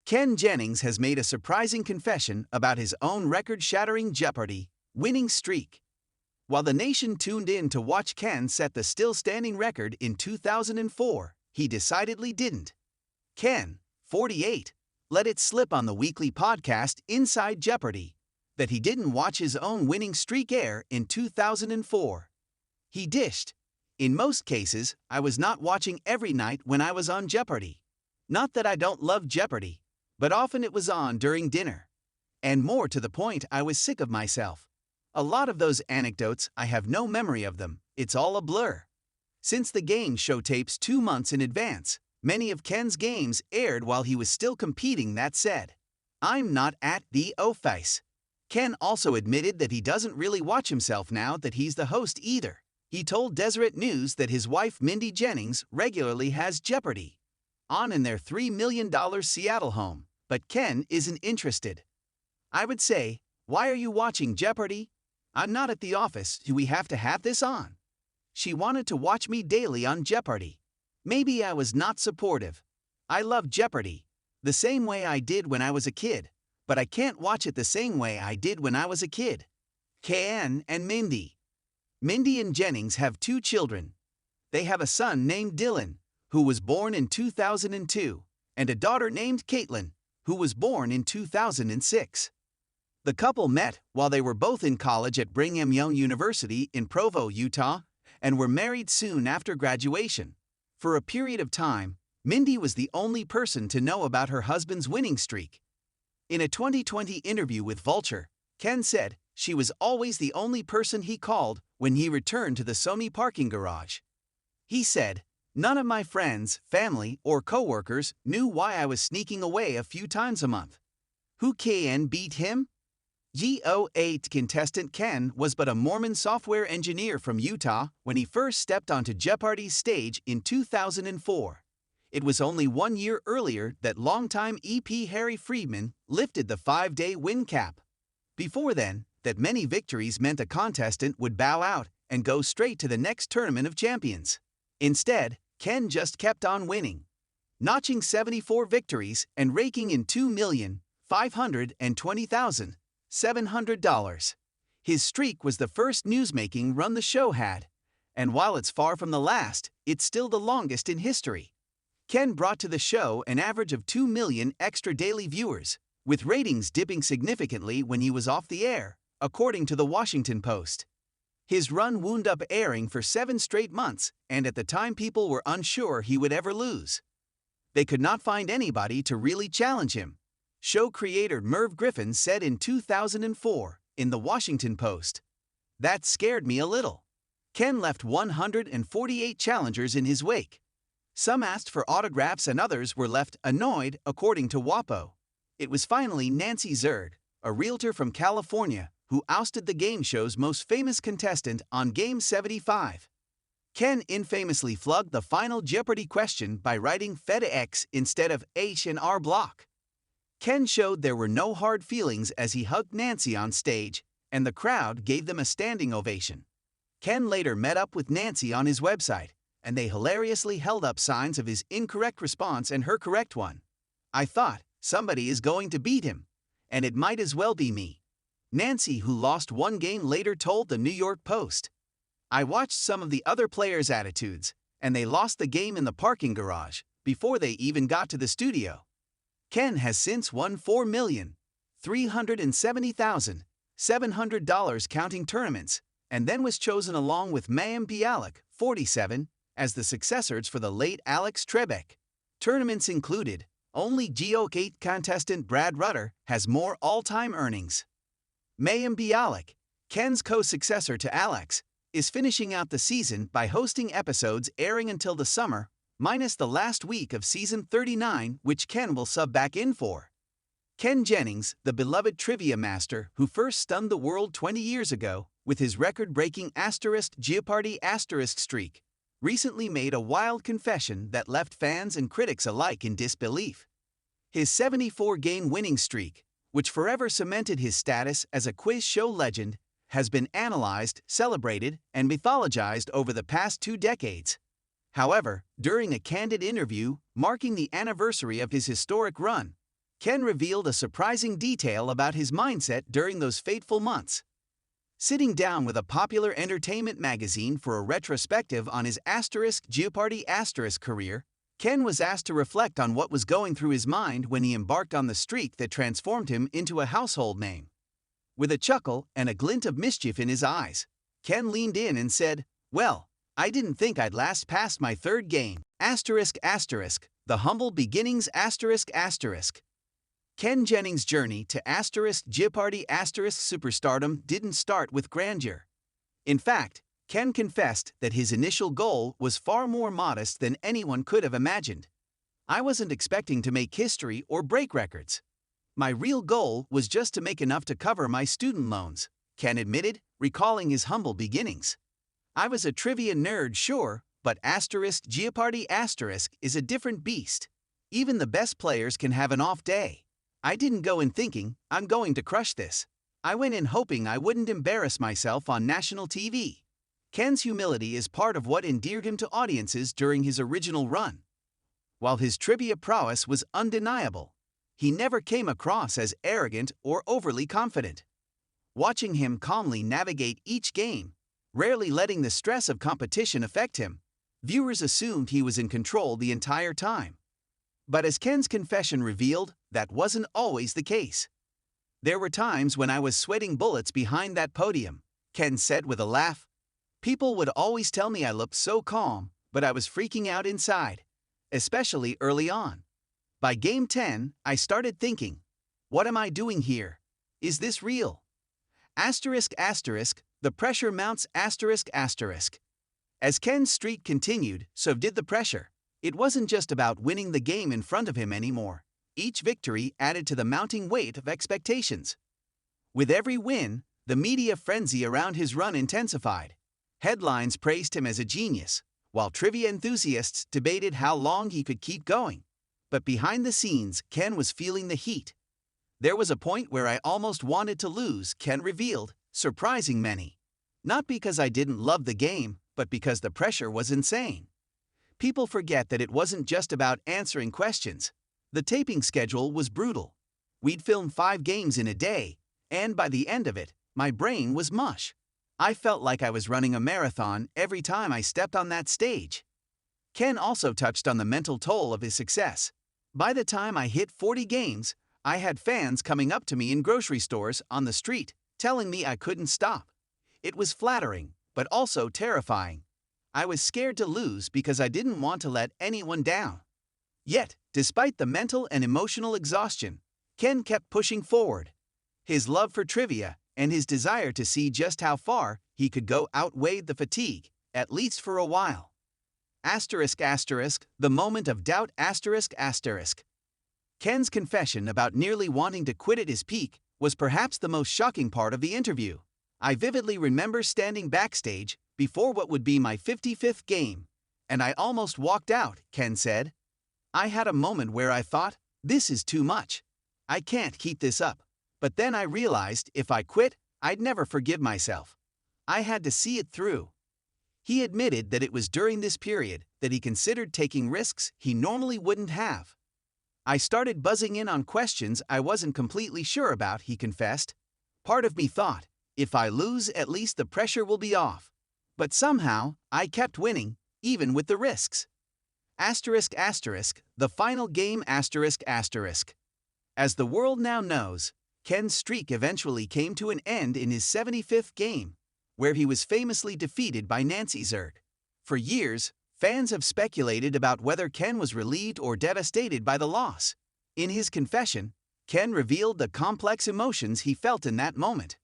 Ken Jennings has made a surprising confession about his own record-shattering Jeopardy! Winning streak. While the nation tuned in to watch Ken set the still-standing record in 2004, he decidedly didn't. Ken, 48, let it slip on the weekly podcast Inside Jeopardy! That he didn't watch his own winning streak air in 2004. He dished. In most cases, I was not watching every night when I was on Jeopardy! Not that I don't love Jeopardy! But often it was on during dinner. And more to the point, I was sick of myself. A lot of those anecdotes, I have no memory of them, it's all a blur. Since the game show tapes 2 months in advance, many of Ken's games aired while he was still competing. That said, I'm not at the office. Ken also admitted that he doesn't really watch himself now that he's the host either. He told Deseret News that his wife Mindy Jennings regularly has Jeopardy! On in their $3 million Seattle home, but Ken isn't interested. I would say, why are you watching Jeopardy! I'm not at the office, do we have to have this on? She wanted to watch me daily on Jeopardy! Maybe I was not supportive. I love Jeopardy! The same way I did when I was a kid, but I can't watch it the same way I did when I was a kid. Ken and Mindy. Mindy and Jennings have 2 children. They have a son named Dylan, who was born in 2002, and a daughter named Caitlin, who was born in 2006. The couple met while they were both in college at Brigham Young University in Provo, Utah, and were married soon after graduation. For a period of time, Mindy was the only person to know about her husband's winning streak. In a 2020 interview with Vulture, Ken said she was always the only person he called when he returned to the Sony parking garage. He said, "None of my friends, family, or co-workers knew why I was sneaking away a few times a month. Who can beat him?" GO8 contestant Ken was but a Mormon software engineer from Utah when he first stepped onto Jeopardy's stage in 2004. It was only 1 year earlier that longtime EP Harry Friedman lifted the 5-day win cap. Before then, that many victories meant a contestant would bow out and go straight to the next tournament of champions. Instead, Ken just kept on winning, notching 74 victories and raking in $2,520,700. His streak was the first newsmaking run the show had, and while it's far from the last, it's still the longest in history. Ken brought to the show an average of 2 million extra daily viewers, with ratings dipping significantly when he was off the air, according to the Washington Post. His run wound up airing for 7 straight months, and at the time people were unsure he would ever lose. They could not find anybody to really challenge him. Show creator Merv Griffin said in 2004 in the Washington Post, "That scared me a little." Ken left 148 challengers in his wake. Some asked for autographs and others were left annoyed, according to WAPO. It was finally Nancy Zerd, a realtor from California, who ousted the game show's most famous contestant on Game 75. Ken infamously flubbed the final Jeopardy question by writing FedEx instead of H&R Block. Ken showed there were no hard feelings as he hugged Nancy on stage, and the crowd gave them a standing ovation. Ken later met up with Nancy on his website, and they hilariously held up signs of his incorrect response and her correct one. "I thought, somebody is going to beat him, and it might as well be me." Nancy, who lost 1 game later, told the New York Post, "I watched some of the other players' attitudes, and they lost the game in the parking garage before they even got to the studio." Ken has since won $4,370,700 counting tournaments, and then was chosen along with mayim Bialik, 47, as the successors for the late Alex Trebek. Tournaments included, only GO8 contestant Brad Rutter has more all-time earnings. Mayim Bialik, Ken's co-successor to Alex, is finishing out the season by hosting episodes airing until the summer, minus the last week of season 39, which Ken will sub back in for. Ken Jennings, the beloved trivia master who first stunned the world 20 years ago with his record-breaking Jeopardy! Streak, recently made a wild confession that left fans and critics alike in disbelief. His 74-game winning streak, which forever cemented his status as a quiz show legend, has been analyzed, celebrated, and mythologized over the past 2 decades. However, during a candid interview marking the anniversary of his historic run, Ken revealed a surprising detail about his mindset during those fateful months. Sitting down with a popular entertainment magazine for a retrospective on his Jeopardy career, Ken was asked to reflect on what was going through his mind when he embarked on the streak that transformed him into a household name. With a chuckle and a glint of mischief in his eyes, Ken leaned in and said, "Well, I didn't think I'd last past my third game. The humble beginnings Ken Jennings' journey to Jeopardy superstardom didn't start with grandeur. In fact, Ken confessed that his initial goal was far more modest than anyone could have imagined. "I wasn't expecting to make history or break records. My real goal was just to make enough to cover my student loans," Ken admitted, recalling his humble beginnings. "I was a trivia nerd, sure, but Jeopardy is a different beast. Even the best players can have an off day. I didn't go in thinking, I'm going to crush this. I went in hoping I wouldn't embarrass myself on national TV." Ken's humility is part of what endeared him to audiences during his original run. While his trivia prowess was undeniable, he never came across as arrogant or overly confident. Watching him calmly navigate each game, rarely letting the stress of competition affect him, viewers assumed he was in control the entire time. But as Ken's confession revealed, that wasn't always the case. "There were times when I was sweating bullets behind that podium," Ken said with a laugh. "People would always tell me I looked so calm, but I was freaking out inside, especially early on. By game 10, I started thinking, what am I doing here? Is this real? The pressure mounts As Ken's streak continued, so did the pressure. It wasn't just about winning the game in front of him anymore. Each victory added to the mounting weight of expectations. With every win, the media frenzy around his run intensified. Headlines praised him as a genius, while trivia enthusiasts debated how long he could keep going. But behind the scenes, Ken was feeling the heat. "There was a point where I almost wanted to lose," Ken revealed, surprising many. "Not because I didn't love the game, but because the pressure was insane." People forget that it wasn't just about answering questions. The taping schedule was brutal. We'd film 5 games in a day, and by the end of it, my brain was mush. I felt like I was running a marathon every time I stepped on that stage. Ken also touched on the mental toll of his success. "By the time I hit 40 games, I had fans coming up to me in grocery stores, on the street, telling me I couldn't stop. It was flattering, but also terrifying. I was scared to lose because I didn't want to let anyone down." Yet, despite the mental and emotional exhaustion, Ken kept pushing forward. His love for trivia and his desire to see just how far he could go outweighed the fatigue, at least for a while. The moment of doubt Ken's confession about nearly wanting to quit at his peak was perhaps the most shocking part of the interview. "I vividly remember standing backstage before what would be my 55th game, and I almost walked out," Ken said. "I had a moment where I thought, this is too much. I can't keep this up. But then I realized if I quit, I'd never forgive myself. I had to see it through." He admitted that it was during this period that he considered taking risks he normally wouldn't have. "I started buzzing in on questions I wasn't completely sure about," he confessed. "Part of me thought, if I lose, at least the pressure will be off. But somehow, I kept winning, even with the risks." The final game As the world now knows, Ken's streak eventually came to an end in his 75th game, where he was famously defeated by Nancy Zerd. For years, fans have speculated about whether Ken was relieved or devastated by the loss. In his confession, Ken revealed the complex emotions he felt in that moment.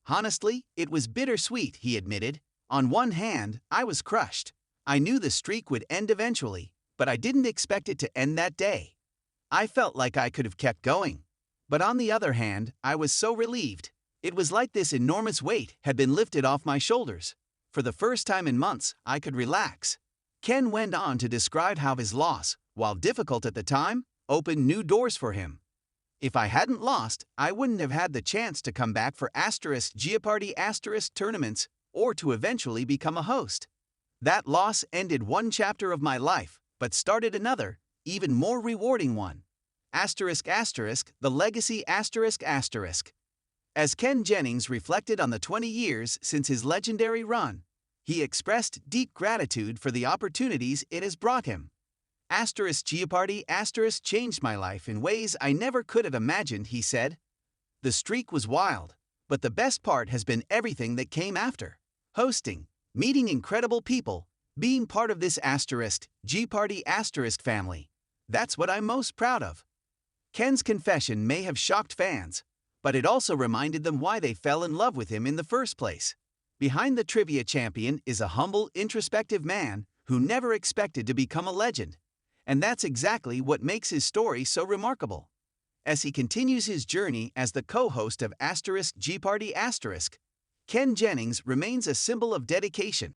"Honestly, it was bittersweet," he admitted. "On one hand, I was crushed. I knew the streak would end eventually, but I didn't expect it to end that day. I felt like I could have kept going. But on the other hand, I was so relieved. It was like this enormous weight had been lifted off my shoulders. For the first time in months, I could relax." Ken went on to describe how his loss, while difficult at the time, opened new doors for him. "If I hadn't lost, I wouldn't have had the chance to come back for Jeopardy tournaments or to eventually become a host. That loss ended one chapter of my life, but started another, even more rewarding one." The legacy ***. As Ken Jennings reflected on the 20 years since his legendary run, he expressed deep gratitude for the opportunities it has brought him. Jeopardy changed my life in ways I never could have imagined, he said. The streak was wild, but the best part has been everything that came after. Hosting, meeting incredible people, being part of this Jeopardy family. That's what I'm most proud of. Ken's confession may have shocked fans, but it also reminded them why they fell in love with him in the first place. Behind the trivia champion is a humble, introspective man who never expected to become a legend. And that's exactly what makes his story so remarkable. As he continues his journey as the co-host of Jeopardy ***, Ken Jennings remains a symbol of dedication,